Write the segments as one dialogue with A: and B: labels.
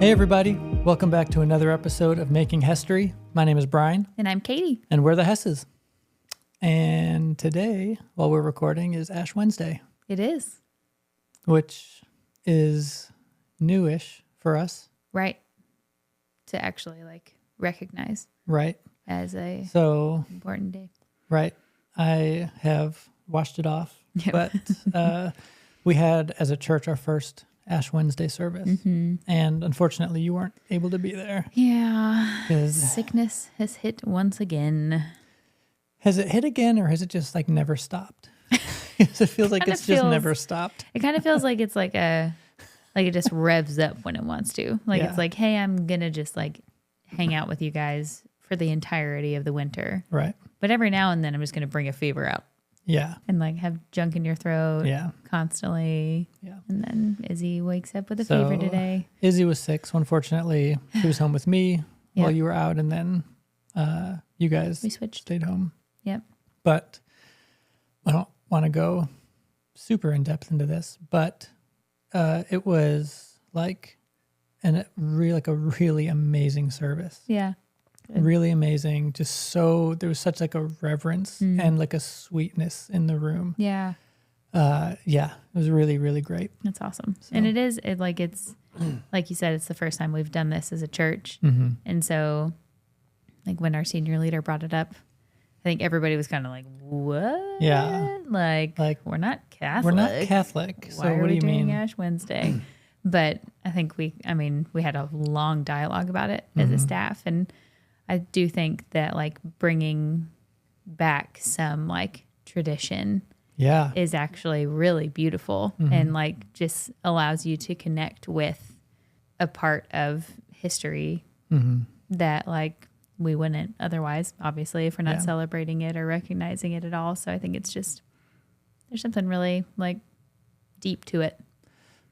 A: Hey everybody, welcome back to another episode of Making History. My name is Brian.
B: And I'm Katie.
A: And we're the Hesses. And today, while we're recording, is Ash Wednesday.
B: It is.
A: Which is newish for us.
B: Right. To actually recognize.
A: Right.
B: As a important day.
A: Right. I have washed it off.
B: Yep.
A: But we had, as a church, our first Ash Wednesday service. Mm-hmm. And unfortunately, you weren't able to be there.
B: Yeah. Sickness has hit once again.
A: Has it hit again, or has it just never stopped? It feels like it's just never stopped.
B: It kind of feels like it's it just revs up when it wants to. It's like, hey, I'm going to just hang out with you guys for the entirety of the winter.
A: Right.
B: But every now and then I'm just going to bring a fever out.
A: Yeah.
B: And have junk in your throat constantly. Yeah. And then Izzy wakes up with a fever today.
A: Izzy was sick, so unfortunately she was home with me while you were out, and then you guys stayed home.
B: Yep.
A: But I don't want to go super in depth into this, but it was a really amazing service.
B: Yeah.
A: Good. Really amazing. Just there was such a reverence and a sweetness in the room.
B: Yeah.
A: It was really, really great.
B: That's awesome. So. And it's like you said, it's the first time we've done this as a church. Mm-hmm. And so when our senior leader brought it up, I think everybody was kind of like, what?
A: Yeah.
B: We're not Catholic.
A: We're not Catholic.
B: Why are we doing Ash Wednesday? But I think we had a long dialogue about it as a staff. And I do think that bringing back some tradition is actually really beautiful and just allows you to connect with a part of history that we wouldn't otherwise, obviously, if we're not celebrating it or recognizing it at all. So I think it's just, there's something really deep to it.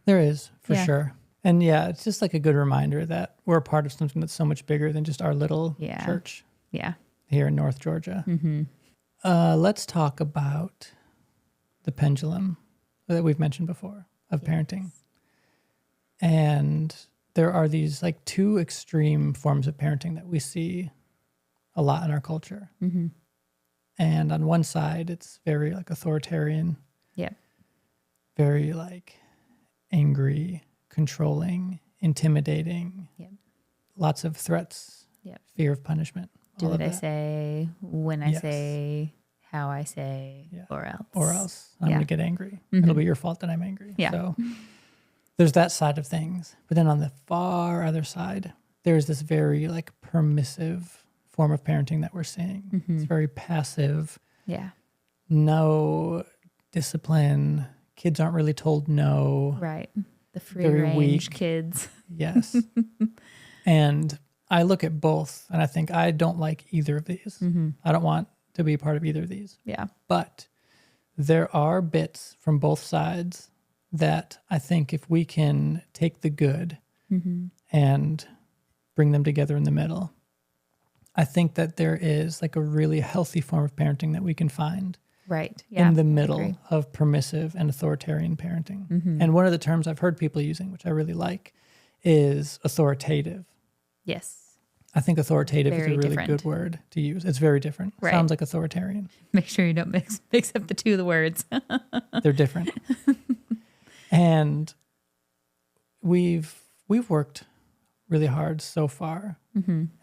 A: There is, for sure. And it's just a good reminder that we're a part of something that's so much bigger than just our little church here in North Georgia. Mm-hmm. Let's talk about the pendulum that we've mentioned before of parenting. And there are these two extreme forms of parenting that we see a lot in our culture. Mm-hmm. And on one side, it's very authoritarian. Yeah. Very angry, controlling, intimidating, lots of threats, fear of punishment.
B: Do what I say, when I say, how I say, or else.
A: Or else. I'm going to get angry. Mm-hmm. It'll be your fault that I'm angry. Yeah. So there's that side of things. But then on the far other side, there's this very permissive form of parenting that we're seeing. Mm-hmm. It's very passive. Yeah. No discipline. Kids aren't really told no.
B: Right. The free-range kids.
A: Yes. And I look at both, and I think I don't like either of these. Mm-hmm. I don't want to be a part of either of these. Yeah. But there are bits from both sides that I think if we can take the good and bring them together in the middle, I think that there is a really healthy form of parenting that we can find.
B: Right. Yeah.
A: In the middle of permissive and authoritarian parenting. Mm-hmm. And one of the terms I've heard people using, which I really like, is authoritative.
B: Yes.
A: I think authoritative is a really good word to use. It's very different. Right. Sounds like authoritarian.
B: Make sure you don't mix up the two of the words.
A: They're different. And we've worked really hard so far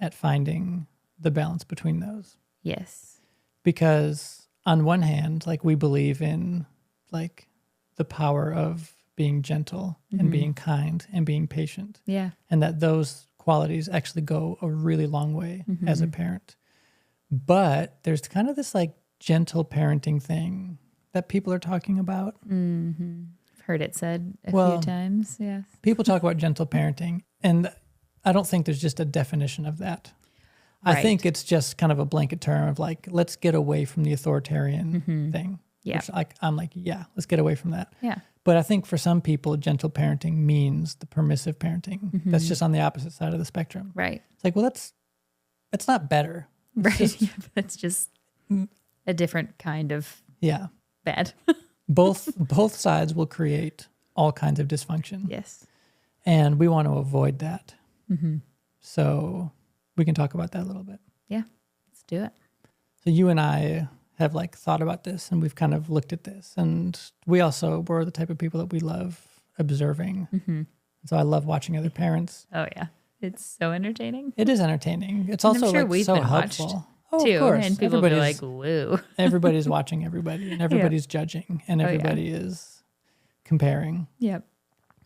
A: at finding the balance between those.
B: Yes.
A: Because on one hand, we believe in the power of being gentle and being kind and being patient. Yeah. And that those qualities actually go a really long way as a parent. But there's kind of this gentle parenting thing that people are talking about.
B: Mm-hmm. I've heard it said a few times. Yes.
A: People talk about gentle parenting, and I don't think there's just a definition of that. Right. I think it's just kind of a blanket term of let's get away from the authoritarian thing. Yeah. Which I'm let's get away from that. Yeah. But I think for some people, gentle parenting means the permissive parenting. That's just on the opposite side of the spectrum. Right. It's it's not better. It's
B: right. That's just a different kind of bad.
A: both sides will create all kinds of dysfunction.
B: Yes.
A: And we want to avoid that. So we can talk about that a little bit.
B: Yeah, let's do it. So
A: you and I have like thought about this, and we've kind of looked at this, and we also were the type of people that we love observing. So I love watching other parents.
B: Oh yeah, it's so entertaining.
A: It is entertaining. It's also
B: sure
A: like
B: we've
A: so
B: been
A: helpful.
B: Oh, too, of course. And people will be like, "Woo!"
A: Everybody's watching everybody, and everybody's judging, and everybody is comparing.
B: Yep.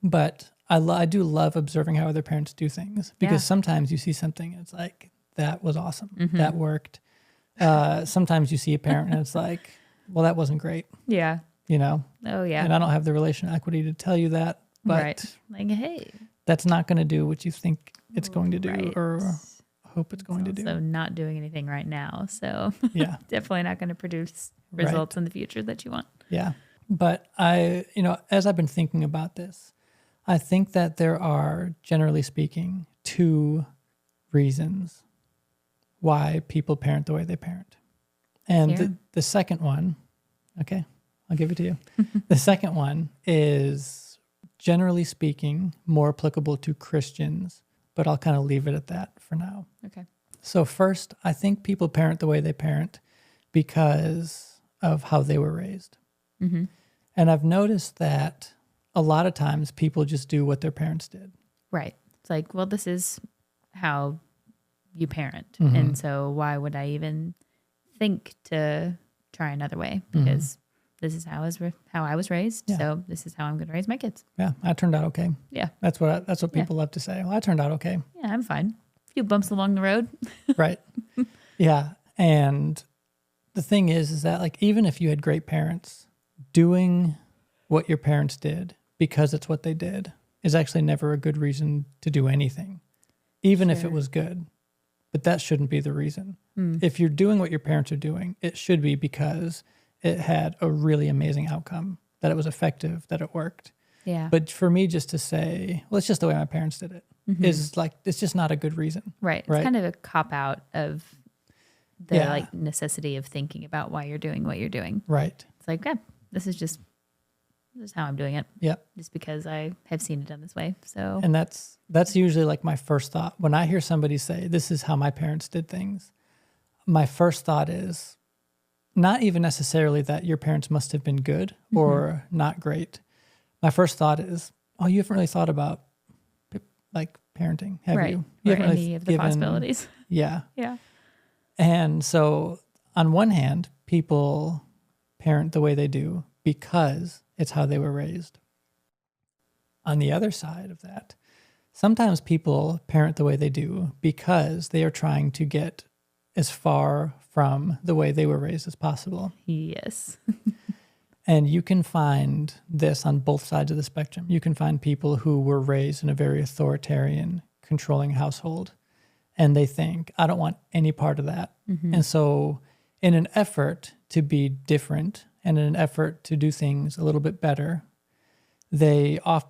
A: But I do love observing how other parents do things, because sometimes you see something and it's like, that was awesome. That worked. Sometimes you see a parent and it's like, well, that wasn't great.
B: Yeah.
A: You know?
B: Oh, yeah.
A: And I don't have the relational equity to tell you that, but
B: like, hey,
A: that's not going to do what you think it's going to do or hope it's going to do.
B: So not doing anything right now. So definitely not going to produce results in the future that you want.
A: Yeah. But as I've been thinking about this, I think that there are, generally speaking, 2 reasons why people parent the way they parent. And the second one, okay, I'll give it to you. The second one is, generally speaking, more applicable to Christians, but I'll kind of leave it at that for now.
B: Okay.
A: So first, I think people parent the way they parent because of how they were raised. And I've noticed that a lot of times people just do what their parents did.
B: Right. It's like, well, this is how you parent. And so why would I even think to try another way? Because this is how I was raised. Yeah. So this is how I'm going to raise my kids.
A: Yeah. I turned out okay.
B: Yeah.
A: That's what people love to say. Well, I turned out okay.
B: Yeah, I'm fine. A few bumps along the road.
A: Right. Yeah. And the thing is that like, even if you had great parents, doing what your parents did because it's what they did is actually never a good reason to do anything, even if it was good. But that shouldn't be the reason. If you're doing what your parents are doing, it should be because it had a really amazing outcome, that it was effective, that it worked.
B: Yeah.
A: But for me just to say, well, it's just the way my parents did it, is like, it's just not a good reason.
B: Right. It's kind of a cop out of the like necessity of thinking about why you're doing what you're doing.
A: Right.
B: It's like, this is how I'm doing it.
A: Yeah.
B: Just because I have seen it done this way. So,
A: and that's usually like my first thought. When I hear somebody say, this is how my parents did things, my first thought is not even necessarily that your parents must have been good or not great. My first thought is, oh, you haven't really thought about like parenting, have you? You haven't
B: any of the possibilities.
A: Yeah.
B: Yeah.
A: And so on one hand, people parent the way they do because it's how they were raised. On the other side of that, sometimes people parent the way they do because they are trying to get as far from the way they were raised as possible.
B: Yes.
A: And you can find this on both sides of the spectrum. You can find people who were raised in a very authoritarian, controlling household, and they think, I don't want any part of that. And so in an effort to be different and in an effort to do things a little bit better,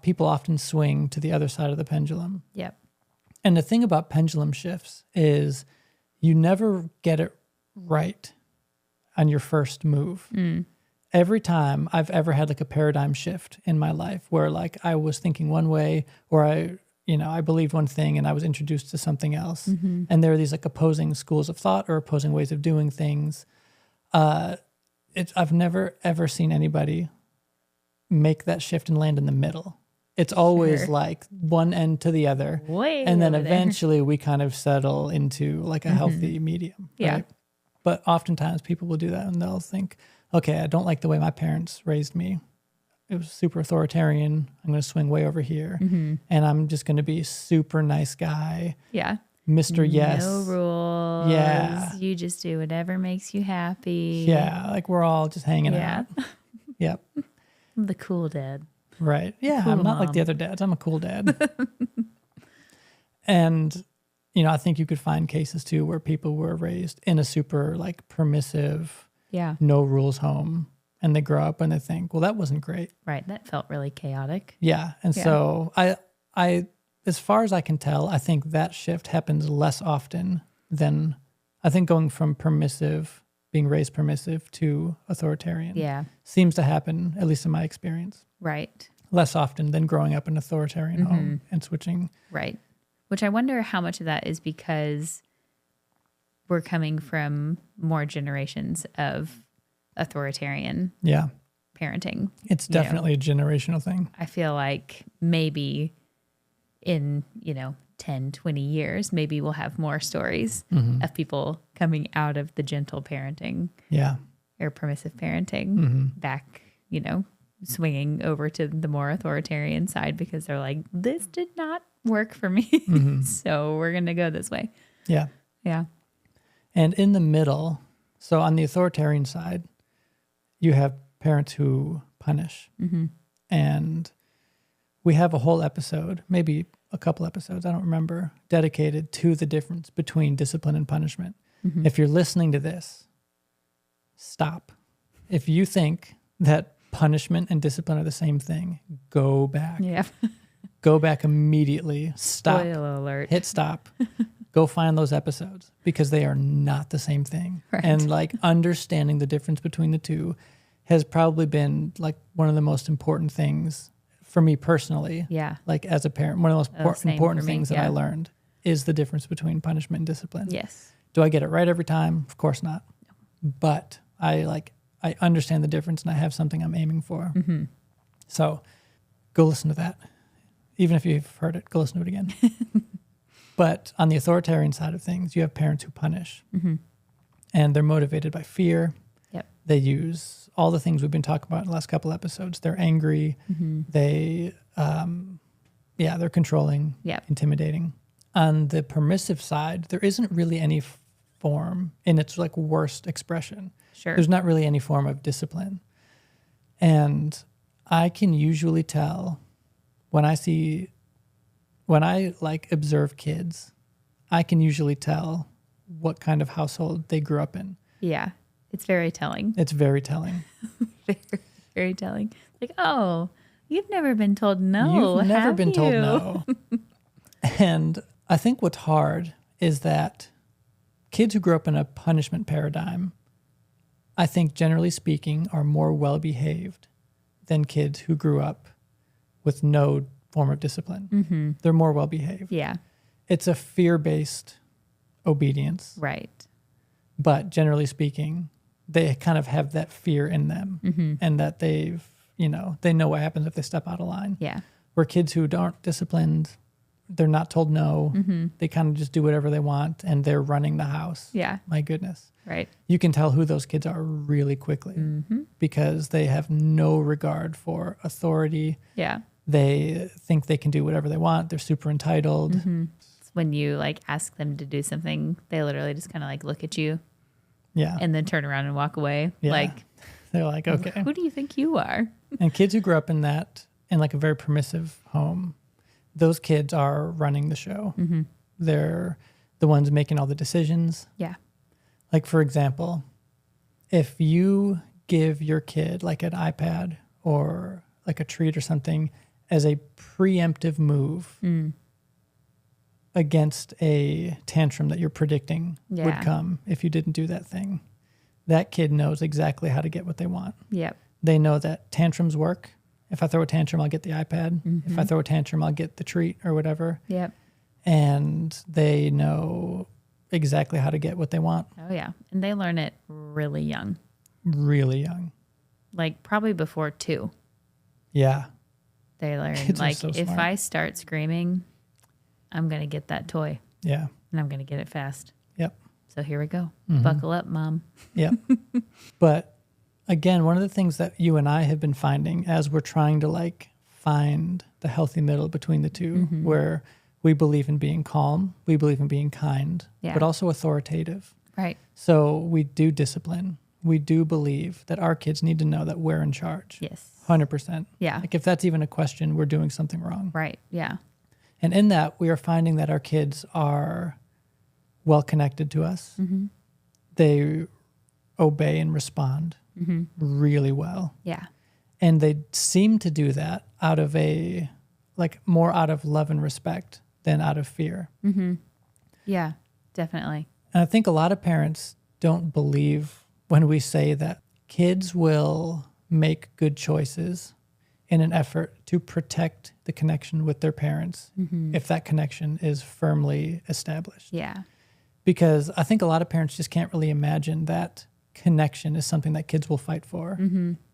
A: people often swing to the other side of the pendulum.
B: Yep.
A: And the thing about pendulum shifts is you never get it right on your first move. Every time I've ever had like a paradigm shift in my life where like I was thinking one way or I believed one thing and I was introduced to something else. And there are these like opposing schools of thought or opposing ways of doing things. I've never ever seen anybody make that shift and land in the middle. It's always like one end to the other. And then eventually we kind of settle into like a healthy medium.
B: Yeah.
A: Right? But oftentimes people will do that and they'll think, okay, I don't like the way my parents raised me. It was super authoritarian. I'm going to swing way over here. And I'm just going to be super nice guy.
B: Yeah.
A: Mr. Yes.
B: No rules.
A: Yeah.
B: You just do whatever makes you happy.
A: Yeah. Like we're all just hanging out. Yep.
B: I'm the cool dad.
A: Right. Yeah.
B: Cool
A: I'm not
B: mom.
A: like the other dads. I'm a cool dad. And, I think you could find cases too where people were raised in a super like permissive, no rules home. And they grow up and they think, well, that wasn't great.
B: Right. That felt really chaotic.
A: Yeah. And so I, as far as I can tell, I think that shift happens less often than I think going from being raised permissive to authoritarian seems to happen, at least in my experience.
B: Right.
A: Less often than growing up in an authoritarian home and switching.
B: Right. Which I wonder how much of that is because we're coming from more generations of authoritarian parenting.
A: It's definitely a generational thing.
B: I feel like maybe in, 10, 20 years, maybe we'll have more stories of people coming out of the gentle parenting or permissive parenting back, swinging over to the more authoritarian side because they're like, this did not work for me. So we're going to go this way.
A: Yeah.
B: Yeah.
A: And in the middle, so on the authoritarian side, you have parents who punish. And we have a whole episode, maybe a couple episodes, I don't remember, dedicated to the difference between discipline and punishment. If you're listening to this, stop. If you think that punishment and discipline are the same thing, go back.
B: Yeah.
A: Go back immediately. Stop.
B: Spoiler alert.
A: Hit stop. Go find those episodes because they are not the same thing.
B: Right.
A: And like understanding the difference between the two has probably been like one of the most important things for me personally.
B: Yeah.
A: Like as a parent, one of the most important things that I learned is the difference between punishment and discipline.
B: Yes.
A: Do I get it right every time? Of course not. But I understand the difference and I have something I'm aiming for. So go listen to that. Even if you've heard it, go listen to it again. But on the authoritarian side of things, you have parents who punish. And they're motivated by fear.
B: Yep.
A: They use all the things we've been talking about in the last couple episodes. They're angry. They, they're controlling, intimidating. On the permissive side, there isn't really any form in its like worst expression.
B: Sure.
A: There's not really any form of discipline. And I can usually tell when I like observe kids, I can usually tell what kind of household they grew up in.
B: Yeah. It's very telling.
A: It's very telling.
B: Very, very telling. Like, oh, you've never been told no.
A: You've never been told
B: you?
A: no. And I think what's hard is that kids who grew up in a punishment paradigm, I think generally speaking, are more well-behaved than kids who grew up with no form of discipline. They're more well-behaved.
B: Yeah.
A: It's a fear-based obedience.
B: Right.
A: But generally speaking, they kind of have that fear in them and that they know what happens if they step out of line.
B: Yeah.
A: Where kids who aren't disciplined, they're not told no. They kind of just do whatever they want and they're running the house.
B: Yeah.
A: My goodness.
B: Right.
A: You can tell who those kids are really quickly because they have no regard for authority.
B: Yeah.
A: They think they can do whatever they want. They're super entitled.
B: When you like ask them to do something, they literally just kind of like look at you.
A: Yeah.
B: And then turn around and walk away.
A: Yeah.
B: Like,
A: they're like, okay.
B: Who do you think you are?
A: And kids who grew up in like a very permissive home, those kids are running the show. They're the ones making all the decisions.
B: Yeah.
A: Like, for example, if you give your kid like an iPad or like a treat or something as a preemptive move against a tantrum that you're predicting would come if you didn't do that thing, that kid knows exactly how to get what they want.
B: Yep.
A: They know that tantrums work. If I throw a tantrum, I'll get the iPad. If I throw a tantrum, I'll get the treat or whatever.
B: Yep.
A: And they know exactly how to get what they want.
B: Oh, yeah. And they learn it really young.
A: Really young.
B: Like probably before 2.
A: Yeah.
B: They learn,
A: Kids
B: like,
A: so
B: if
A: smart.
B: I start screaming, I'm going to get that toy.
A: Yeah.
B: And I'm going to get it fast.
A: Yep.
B: So here we go. Buckle up, Mom.
A: Yep. But again, one of the things that you and I have been finding as we're trying to like find the healthy middle between the two, where we believe in being calm, we believe in being kind, but also authoritative.
B: Right.
A: So we do discipline. We do believe that our kids need to know that we're in charge.
B: Yes.
A: 100%.
B: Yeah.
A: Like if that's even a question, we're doing something wrong.
B: Right. Yeah.
A: And in that, we are finding that our kids are well connected to us. They obey and respond really well.
B: Yeah.
A: And they seem to do that out of more out of love and respect than out of fear.
B: Yeah, definitely.
A: And I think a lot of parents don't believe when we say that kids will make good choices in an effort to protect the connection with their parents if that connection is firmly established.
B: Yeah.
A: Because I think a lot of parents just can't really imagine that connection is something that kids will fight for.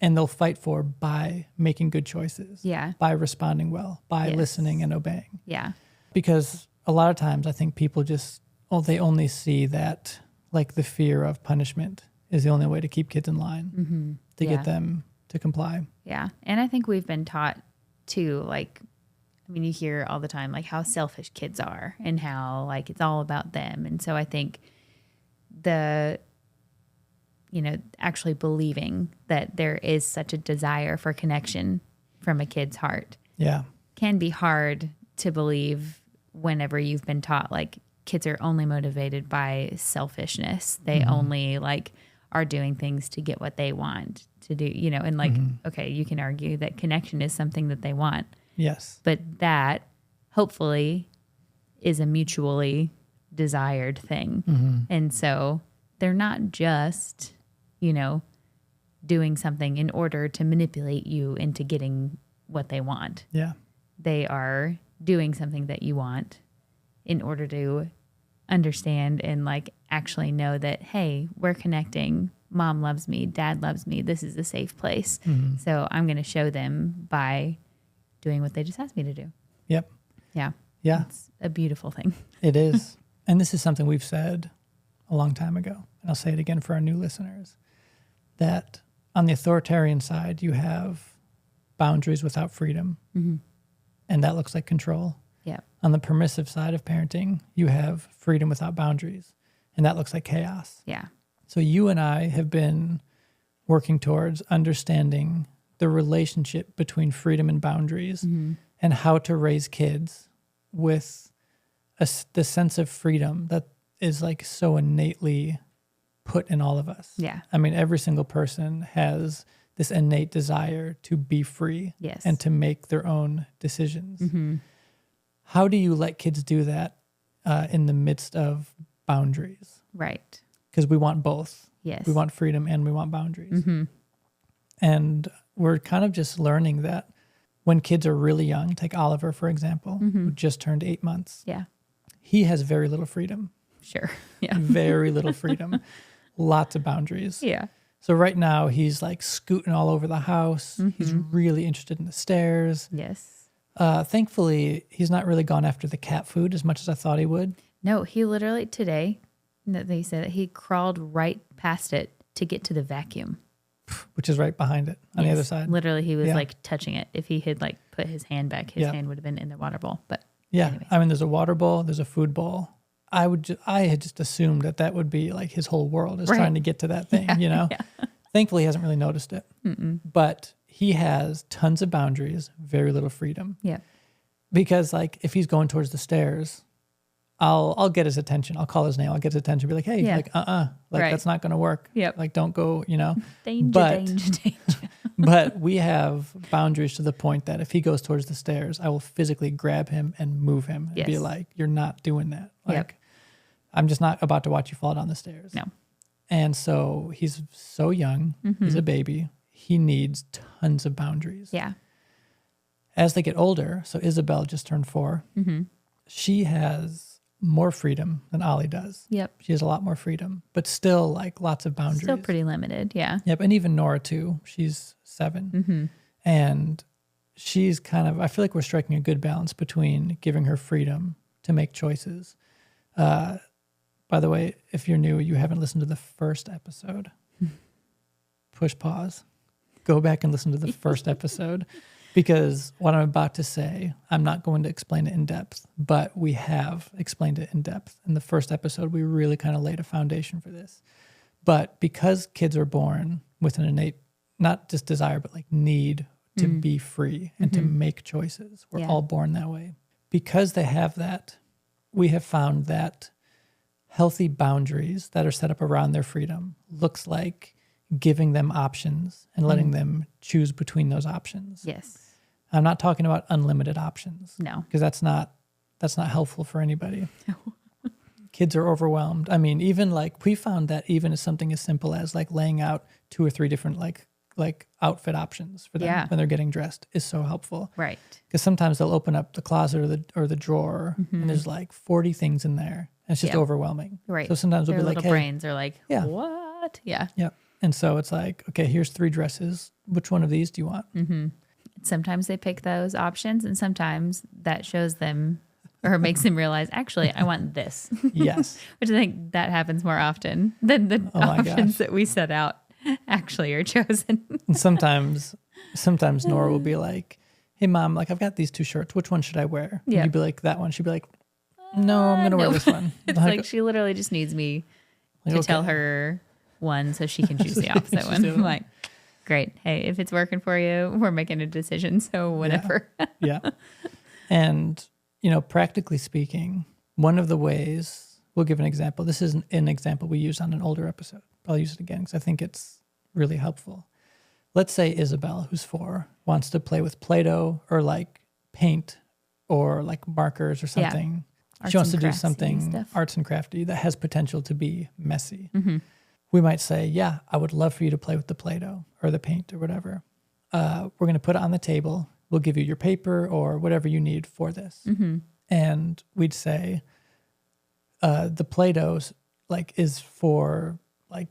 A: And they'll fight for by making good choices, by responding well, by listening and obeying.
B: Yeah.
A: Because a lot of times I think people just, they only see that like the fear of punishment is the only way to keep kids in line, to get them to comply.
B: Yeah. And I think we've been taught to like, I mean, you hear all the time like how selfish kids are and how like it's all about them. And so I think actually believing that there is such a desire for connection from a kid's heart can be hard to believe whenever you've been taught like kids are only motivated by selfishness. They only like are doing things to get what they want to do, and like, okay, you can argue that connection is something that they want.
A: Yes.
B: But that hopefully is a mutually desired thing. And so they're not just, doing something in order to manipulate you into getting what they want.
A: Yeah.
B: They are doing something that you want in order to understand and like actually know that, hey, we're connecting. Mom loves me. Dad loves me. This is a safe place. So I'm going to show them by doing what they just asked me to do.
A: Yep.
B: Yeah.
A: Yeah.
B: It's a beautiful thing.
A: It is. And this is something we've said a long time ago. And I'll say it again for our new listeners, that on the authoritarian side, you have boundaries without freedom. And that looks like control.
B: Yeah.
A: On the permissive side of parenting, you have freedom without boundaries. And that looks like chaos.
B: Yeah.
A: So you and I have been working towards understanding the relationship between freedom and boundaries and how to raise kids with the sense of freedom that is like so innately put in all of us.
B: Yeah.
A: I mean, every single person has this innate desire to be free and to make their own decisions. How do you let kids do that in the midst of boundaries?
B: Right.
A: Because we want both.
B: Yes.
A: We want freedom and we want boundaries. And we're kind of just learning that when kids are really young, take Oliver, for example, who just turned 8 months.
B: Yeah.
A: He has very little freedom.
B: Sure. Yeah.
A: Very little freedom. Lots of boundaries.
B: Yeah.
A: So right now he's like scooting all over the house. He's really interested in the stairs.
B: Yes.
A: Thankfully, he's not really gone after the cat food as much as I thought he would.
B: No, he literally today, they said that he crawled right past it to get to the vacuum.
A: Which is right behind it on the other side.
B: Literally, he was like touching it. If he had like put his hand back, his hand would have been in the water bowl. But anyways.
A: I mean, there's a water bowl, there's a food bowl. I had just assumed that would be like his whole world is trying to get to that thing, Thankfully, he hasn't really noticed it. But he has tons of boundaries, very little freedom.
B: Yeah.
A: Because like if he's going towards the stairs, I'll get his attention. I'll call his name. I'll get his attention. Be like, hey, that's not going to work.
B: Yep.
A: Like, don't go,
B: Danger.
A: But we have boundaries to the point that if he goes towards the stairs, I will physically grab him and move him and be like, you're not doing that. Like, I'm just not about to watch you fall down the stairs.
B: No.
A: And so he's so young. He's a baby. He needs tons of boundaries.
B: Yeah.
A: As they get older, so Isabel just turned 4. She has more freedom than Ollie does.
B: Yep.
A: She has a lot more freedom, but still like lots of boundaries.
B: Still pretty limited. Yeah.
A: Yep. And even Nora too. She's 7. And she's kind of, I feel like we're striking a good balance between giving her freedom to make choices. By the way, if you're new, you haven't listened to the first episode, push pause, go back and listen to the first episode, because what I'm about to say, I'm not going to explain it in depth, but we have explained it in depth. In the first episode, we really kind of laid a foundation for this. But because kids are born with an innate, not just desire, but like need to be free and to make choices, we're all born that way. Because they have that, we have found that healthy boundaries that are set up around their freedom looks like giving them options and letting them choose between those options.
B: Yes.
A: I'm not talking about unlimited options.
B: No.
A: Because that's not helpful for anybody. No. Kids are overwhelmed. I mean, even like we found that even as something as simple as like laying out 2 or 3 different like like outfit options for them when they're getting dressed is so helpful.
B: Right.
A: Because sometimes they'll open up the closet or the drawer and there's like 40 things in there. And it's just overwhelming.
B: Right.
A: So sometimes we'll
B: Their
A: be like,
B: little
A: hey.
B: brains are like, what? Yeah.
A: Yeah. And so it's like, okay, here's 3 dresses. Which one of these do you want?
B: Mm-hmm. Sometimes they pick those options and sometimes that shows them or makes them realize, actually, I want this.
A: Yes.
B: Which I think that happens more often than the options that we set out actually are chosen.
A: And sometimes Nora will be like, hey, Mom, like I've got these 2 shirts. Which one should I wear? And you'd be like, that one. She'd be like, no, I'm going to wear this one.
B: It's like she literally just needs me to tell her one so she can choose the opposite one. I'm like, great. Hey, if it's working for you, we're making a decision. So whatever.
A: Yeah. And, practically speaking, one of the ways, we'll give an example. This is an example we used on an older episode. I'll use it again because I think it's really helpful. Let's say Isabel, who's 4, wants to play with Play-Doh or like paint or like markers or something. Yeah. She wants to do something arts and crafty that has potential to be messy. Mm-hmm. We might say, yeah, I would love for you to play with the Play-Doh or the paint or whatever. We're going to put it on the table. We'll give you your paper or whatever you need for this. Mm-hmm. And we'd say the Play-Doh like is for like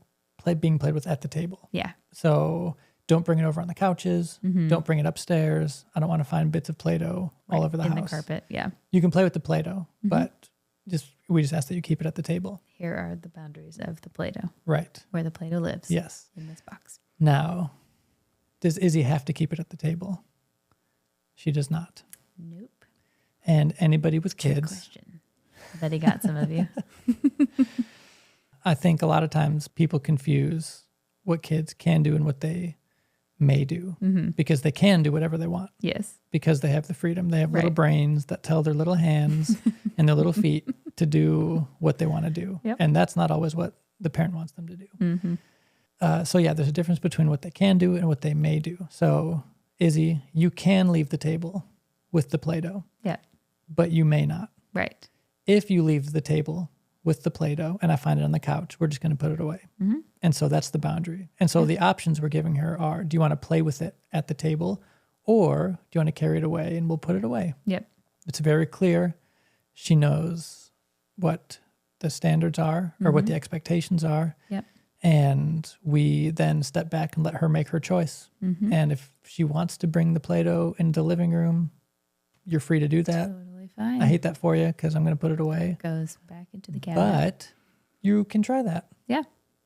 A: being played with at the table.
B: Yeah.
A: So don't bring it over on the couches. Mm-hmm. Don't bring it upstairs. I don't want to find bits of Play-Doh all over the house.
B: In the carpet, yeah.
A: You can play with the Play-Doh, mm-hmm. but we just ask that you keep it at the table.
B: Here are the boundaries of the Play-Doh.
A: Right.
B: Where the Play-Doh lives.
A: Yes.
B: In this box.
A: Now, does Izzy have to keep it at the table? She does not.
B: Nope.
A: And anybody with kids.
B: Good question. I bet he got some of you.
A: I think a lot of times people confuse what kids can do and what they may do, mm-hmm. because they can do whatever they want.
B: Yes.
A: Because they have the freedom. They have little brains that tell their little hands and their little feet to do what they want to do. Yep. And that's not always what the parent wants them to do. Mm-hmm. So there's a difference between what they can do and what they may do. So Izzy, you can leave the table with the Play-Doh. Yeah. But you may not.
B: Right.
A: If you leave the table with the Play-Doh and I find it on the couch, we're just going to put it away. Mm-hmm. And so that's the boundary. And so the options we're giving her are, do you want to play with it at the table or do you want to carry it away and we'll put it away? Yep. It's very clear. She knows what the standards are or what the expectations are. Yep. And we then step back and let her make her choice. Mm-hmm. And if she wants to bring the Play-Doh into the living room, you're free to do that.
B: Totally fine.
A: I hate that for you because I'm going to put it away.
B: It goes back into the cabinet.
A: But you can try that.
B: Yeah.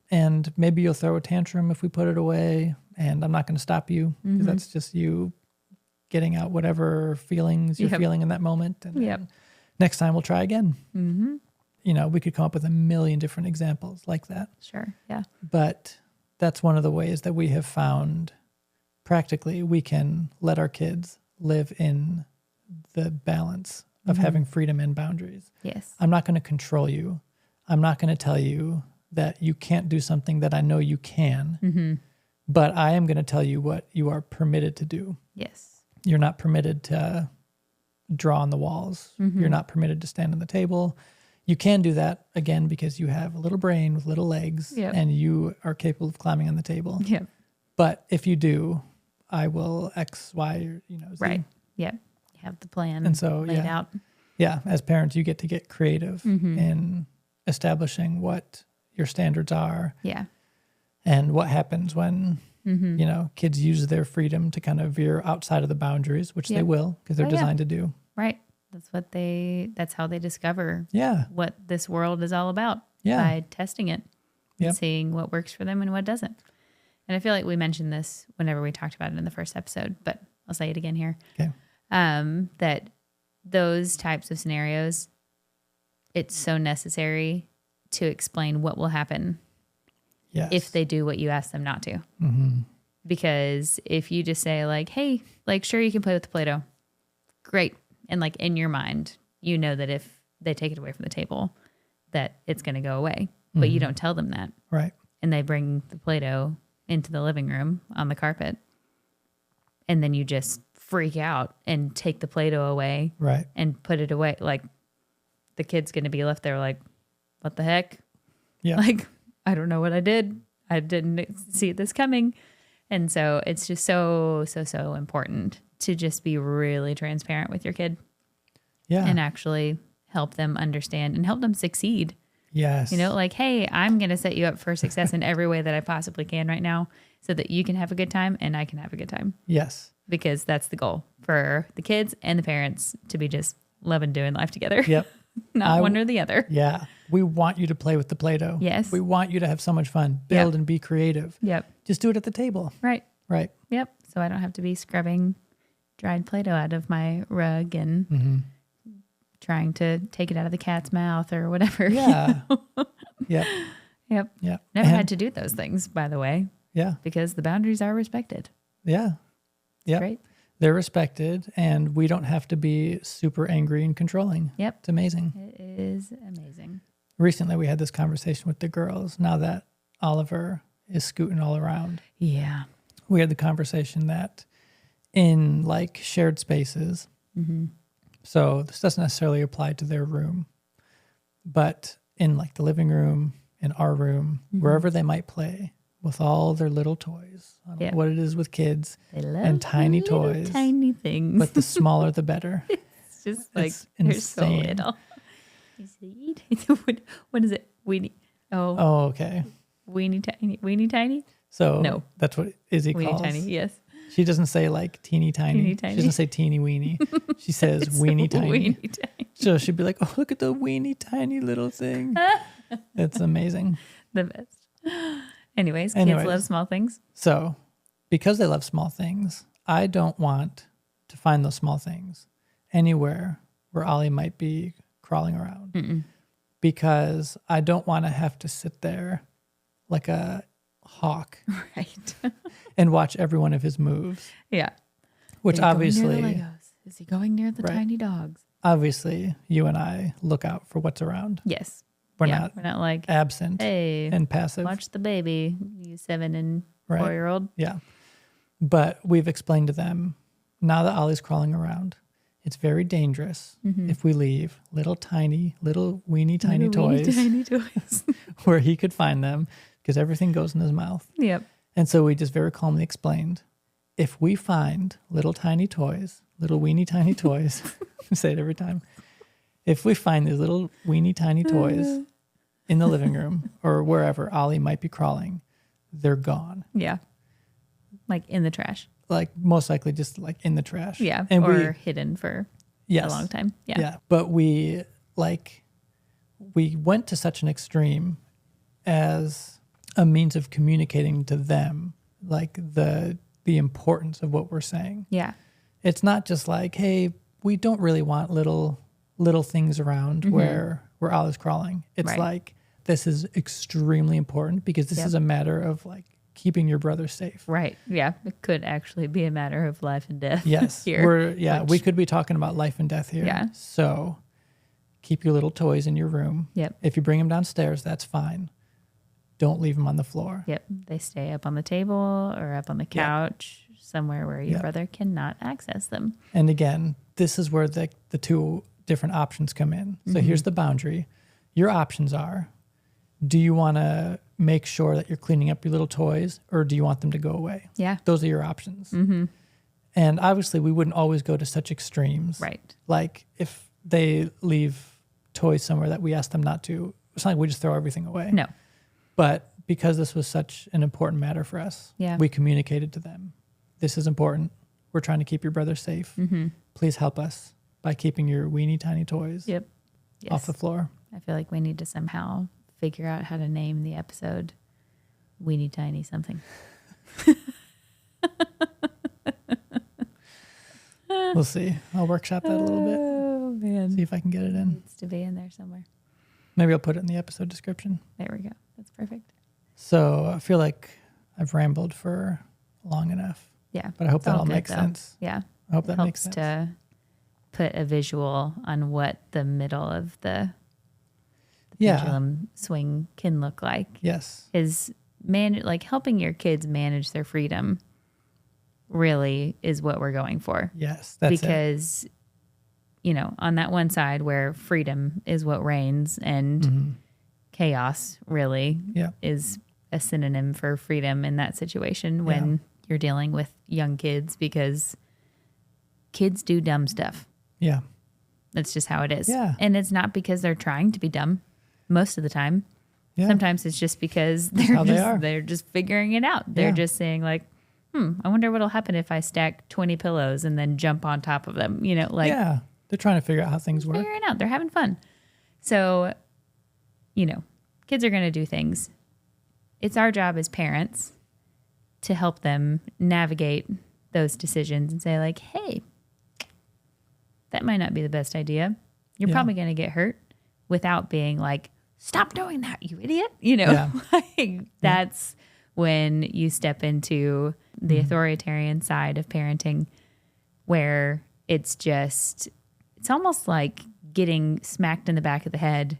A: And maybe you'll throw a tantrum if we put it away. And I'm not going to stop you because that's just you getting out whatever feelings you're feeling in that moment. And next time we'll try again. Mm-hmm. We could come up with a million different examples like that.
B: Sure, yeah.
A: But that's one of the ways that we have found practically we can let our kids live in the balance of having freedom and boundaries.
B: Yes.
A: I'm not going to control you. I'm not going to tell you that you can't do something that I know you can, but I am going to tell you what you are permitted to do.
B: Yes.
A: You're not permitted to draw on the walls. You're not permitted to stand on the table. You can do that, again, because you have a little brain with little legs and you are capable of climbing on the table. Yep. But if you do, I will X, Y, Z.
B: Right. Yep. You have the plan and so, laid out.
A: Yeah. As parents, you get to get creative in establishing what your standards are. Yeah. And what happens when, kids use their freedom to kind of veer outside of the boundaries, which they will because they're designed to do.
B: Right. That's how they discover what this world is all about by testing it and seeing what works for them and what doesn't. And I feel like we mentioned this whenever we talked about it in the first episode, but I'll say it again here. Okay. That those types of scenarios, it's so necessary to explain what will happen if they do what you ask them not to. Mm-hmm. Because if you just say like, hey, like, sure, you can play with the Play-Doh. Great. And like in your mind, you know that if they take it away from the table, that it's going to go away. But you don't tell them that. Right. And they bring the Play-Doh into the living room on the carpet. And then you just freak out and take the Play-Doh away. Right. And put it away. Like the kid's going to be left there like, what the heck? Yeah. Like, I don't know what I did. I didn't see this coming. And so it's just so important to just be really transparent with your kid.
A: Yeah.
B: And actually help them understand and help them succeed.
A: Yes.
B: You know, like, hey, I'm going to set you up for success in every way that I possibly can right now so that you can have a good time and I can have a good time.
A: Yes.
B: Because that's the goal for the kids and the parents to be just loving doing life together.
A: Yep.
B: Not one or the other.
A: Yeah. We want you to play with the Play-Doh.
B: Yes.
A: We want you to have so much fun, build and be creative.
B: Yep.
A: Just do it at the table.
B: Right.
A: Right.
B: Yep. So I don't have to be scrubbing dried Play-Doh out of my rug and trying to take it out of the cat's mouth or whatever.
A: Yeah. Yep.
B: Yep.
A: Yep.
B: Never had to do those things, by the way.
A: Yeah.
B: Because the boundaries are respected.
A: Yeah. Yeah.
B: Great.
A: They're respected and we don't have to be super angry and controlling.
B: Yep.
A: It's amazing.
B: It is amazing.
A: Recently we had this conversation with the girls. Now that Oliver is scooting all around.
B: Yeah.
A: We had the conversation that in like shared spaces, so this doesn't necessarily apply to their room, but in like the living room, in our room, wherever they might play with all their little toys. I don't know what it is with kids
B: They love
A: and tiny
B: little
A: toys,
B: tiny things.
A: but the smaller the better.
B: It's just like
A: It's
B: they're so
A: insane.
B: little. What is it? Weenie.
A: Oh, okay.
B: Weenie tiny. Weenie tiny.
A: So
B: No.
A: that's what Izzy
B: Weenie
A: calls.
B: tiny. Yes.
A: She doesn't say like teeny tiny.
B: Teeny tiny.
A: She doesn't say teeny weeny. She says weeny tiny.
B: Weenie tiny.
A: So she'd be like, "Oh, look at the weeny tiny little thing." It's amazing.
B: The best. Anyways, kids love small things.
A: So, because they love small things, I don't want to find those small things anywhere where Ollie might be crawling around. Because I don't want to have to sit there like a hawk
B: Right.
A: and watch every one of his moves.
B: Yeah.
A: Which
B: Is he going near
A: obviously,
B: the Legos? Is he going near the tiny dogs?
A: obviously, you and I look out for what's around.
B: Yes.
A: We're
B: We're not like,
A: absent
B: hey,
A: and passive.
B: watch the baby, you 7 and 4-year-old.
A: Yeah. But we've explained to them now that Ollie's crawling around, it's very dangerous if we leave little weeny tiny toys
B: Tiny toys.
A: where he could find them because everything goes in his mouth.
B: Yep.
A: And so we just very calmly explained, if we find little tiny toys, little weeny tiny toys, I say it every time. If we find these little weeny tiny toys in the living room or wherever Ollie might be crawling, they're gone.
B: Yeah. Like in the trash.
A: Like most likely just like in the trash.
B: Yeah.
A: And
B: or hidden for
A: yes,
B: a long time. Yeah.
A: Yeah. But we went to such an extreme as a means of communicating to them like the importance of what we're saying.
B: Yeah.
A: It's not just like, hey, we don't really want little things around where Ollie's crawling. It's like, this is extremely important because this is a matter of like keeping your brother safe.
B: Right. Yeah. It could actually be a matter of life and death.
A: Yes.
B: Here.
A: We could be talking about life and death here.
B: Yeah.
A: So keep your little toys in your room.
B: Yep.
A: If you bring them downstairs, that's fine. Don't leave them on the floor.
B: Yep. They stay up on the table or up on the couch, somewhere where your brother cannot access them.
A: And again, this is where the two different options come in. So here's the boundary. Your options are, do you want to make sure that you're cleaning up your little toys or do you want them to go away?
B: Yeah.
A: Those are your options. And obviously we wouldn't always go to such extremes.
B: Right.
A: Like if they leave toys somewhere that we ask them not to, it's not like we just throw everything away.
B: No.
A: But because this was such an important matter for us, we communicated to them, this is important. We're trying to keep your brother safe. Please help us by keeping your weeny tiny toys off the floor.
B: I feel like we need to somehow figure out how to name the episode Weenie Tiny something.
A: We'll see. I'll workshop that a little bit.
B: Oh, man.
A: See if I can get it in.
B: Needs to be in there somewhere.
A: Maybe I'll put it in the episode description.
B: There we go. That's perfect.
A: So I feel like I've rambled for long enough.
B: Yeah.
A: But I hope
B: It's
A: that all
B: good,
A: makes
B: though.
A: sense.
B: Yeah.
A: I hope that makes
B: Helps
A: sense.
B: to put a visual on what the middle of the pendulum swing can look like.
A: Yes.
B: Is like helping your kids manage their freedom really is what we're going for.
A: Yes. That's
B: because you know, on that one side where freedom is what reigns and chaos really is a synonym for freedom in that situation when you're dealing with young kids, because kids do dumb stuff.
A: Yeah.
B: That's just how it is.
A: Yeah.
B: And it's not because they're trying to be dumb most of the time.
A: Yeah.
B: Sometimes it's just because they're just figuring it out. They're just saying like, I wonder what'll happen if I stack 20 pillows and then jump on top of them. You know, like,
A: yeah, they're trying to figure out how things work.
B: Figuring it out. They're having fun. So, you know, kids are going to do things. It's our job as parents to help them navigate those decisions and say like, hey, that might not be the best idea. You're probably going to get hurt, without being like, stop doing that, you idiot. You know, like, that's when you step into the authoritarian side of parenting, where it's almost like getting smacked in the back of the head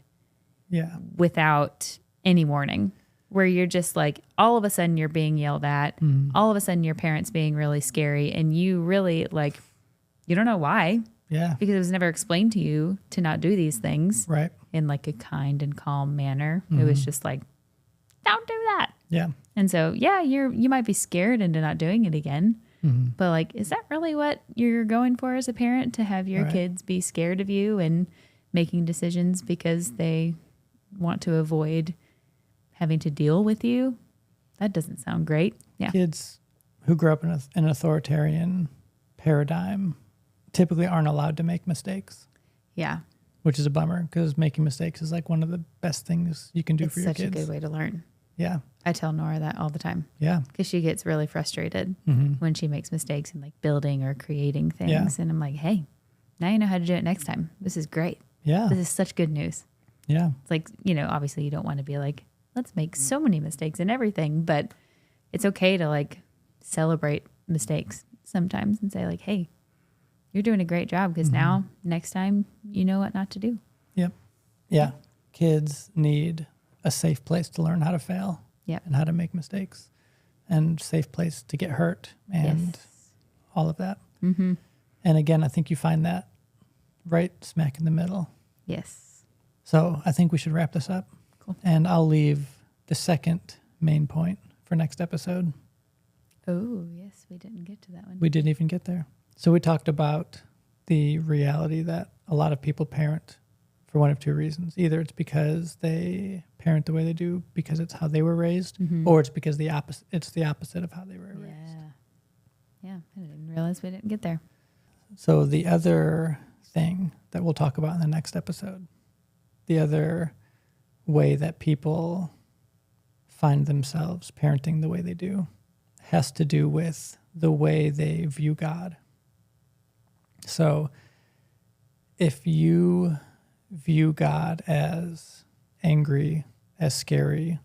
B: without any warning, where you're just like, all of a sudden you're being yelled at, all of a sudden your parents being really scary, and you really like, you don't know why. Yeah. Because it was never explained to you to not do these things. Right. In like a kind and calm manner. It was just like, don't do that. Yeah. And so, you might be scared into not doing it again. But like, is that really what you're going for as a parent, to have your kids be scared of you and making decisions because they want to avoid having to deal with you? That doesn't sound great. Yeah.
A: Kids who grow up in an authoritarian paradigm typically aren't allowed to make mistakes. Yeah. Which is a bummer, because making mistakes is like one of the best things you can do for your kids.
B: It's such a good way to learn.
A: Yeah.
B: I tell Nora that all the time.
A: Yeah.
B: Because she gets really frustrated when she makes mistakes in like building or creating things. Yeah. And I'm like, hey, now you know how to do it next time. This is great. Yeah. This is such good news. Yeah. It's like, you know, obviously you don't want to be like, let's make so many mistakes in everything, but it's okay to like celebrate mistakes sometimes and say like, hey, you're doing a great job, because now next time you know what not to do. Yep. Yeah. Kids need a safe place to learn how to fail and how to make mistakes, and safe place to get hurt and all of that. And again, I think you find that right smack in the middle. Yes. So I think we should wrap this up. Cool. And I'll leave the second main point for next episode. Oh, yes. We didn't get to that one.
A: We didn't even get there. So we talked about the reality that a lot of people parent for one of two reasons. Either it's because they parent the way they do because it's how they were raised, or it's because it's the opposite of how they were raised.
B: Yeah, I didn't realize we didn't get there.
A: So the other thing that we'll talk about in the next episode, the other way that people find themselves parenting the way they do, has to do with the way they view God. So if you view God as angry, as scary,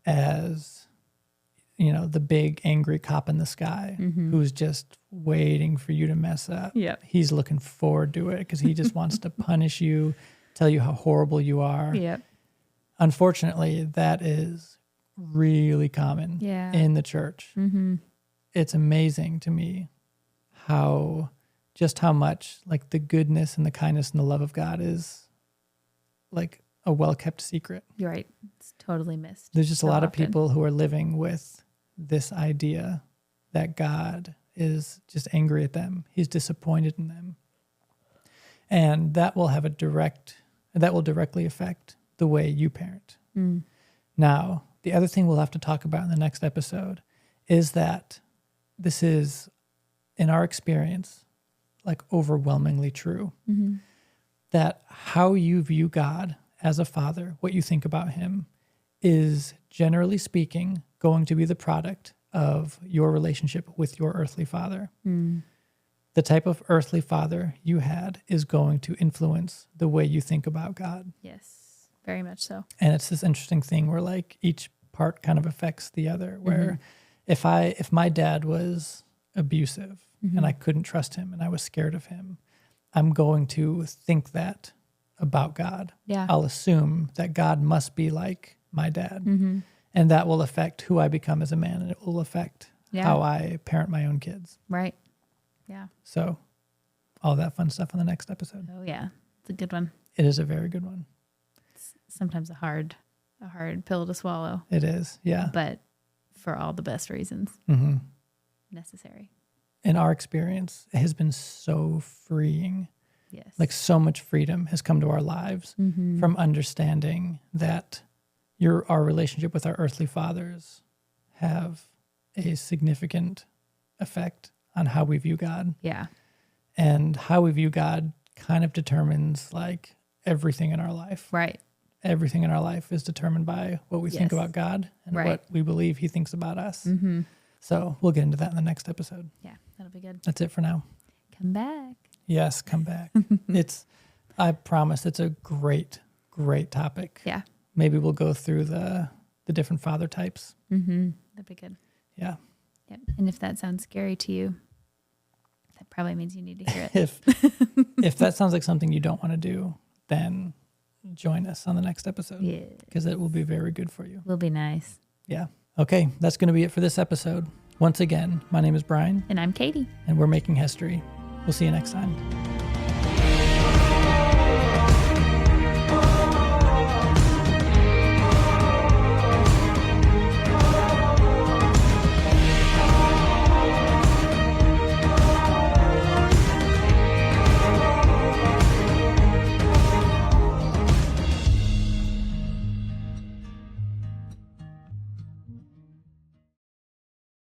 A: as, you know, the big angry cop in the sky who's just waiting for you to mess up. Yep. He's looking forward to it because he just wants to punish you, tell you how horrible you are. Yep. Unfortunately, that is really common in the church. It's amazing to me how much like the goodness and the kindness and the love of God is like a well-kept secret.
B: You're right. It's totally missed.
A: There's just a lot of people who are living with this idea that God is just angry at them. He's disappointed in them. And that will directly affect the way you parent. Now, the other thing we'll have to talk about in the next episode is that this is, in our experience, like overwhelmingly true. That how you view God as a father, what you think about him, is generally speaking going to be the product of your relationship with your earthly father. The type of earthly father you had is going to influence the way you think about God.
B: Yes, very much so.
A: And it's this interesting thing where like each part kind of affects the other, where if my dad was abusive and I couldn't trust him and I was scared of him, I'm going to think that about God. Yeah. I'll assume that God must be like my dad. And that will affect who I become as a man, and it will affect how I parent my own kids.
B: Right. Yeah.
A: So all that fun stuff on the next episode.
B: Oh yeah. It's a good one.
A: It is a very good one.
B: It's sometimes a hard pill to swallow.
A: It is. Yeah.
B: But for all the best reasons. necessary.
A: In our experience, it has been so freeing.
B: Yes.
A: Like so much freedom has come to our lives from understanding that our relationship with our earthly fathers have a significant effect on how we view God.
B: Yeah.
A: And how we view God kind of determines like everything in our life.
B: Right.
A: Everything in our life is determined by what we think about God and what we believe he thinks about us.
B: Mm-hmm.
A: So we'll get into that in the next episode.
B: Yeah, that'll be good.
A: That's it for now.
B: Come back.
A: Yes, come back. I promise it's a great, great topic.
B: Yeah.
A: Maybe we'll go through the different father types.
B: Mm-hmm. That'd be good.
A: Yeah.
B: Yep. And if that sounds scary to you, that probably means you need to hear it.
A: If that sounds like something you don't want to do, then join us on the next episode.
B: Yeah.
A: Because it will be very good for you.
B: Will be nice.
A: Yeah. Okay, that's going to be it for this episode. Once again, my name is Brian.
B: And I'm Katie.
A: And we're making history. We'll see you next time.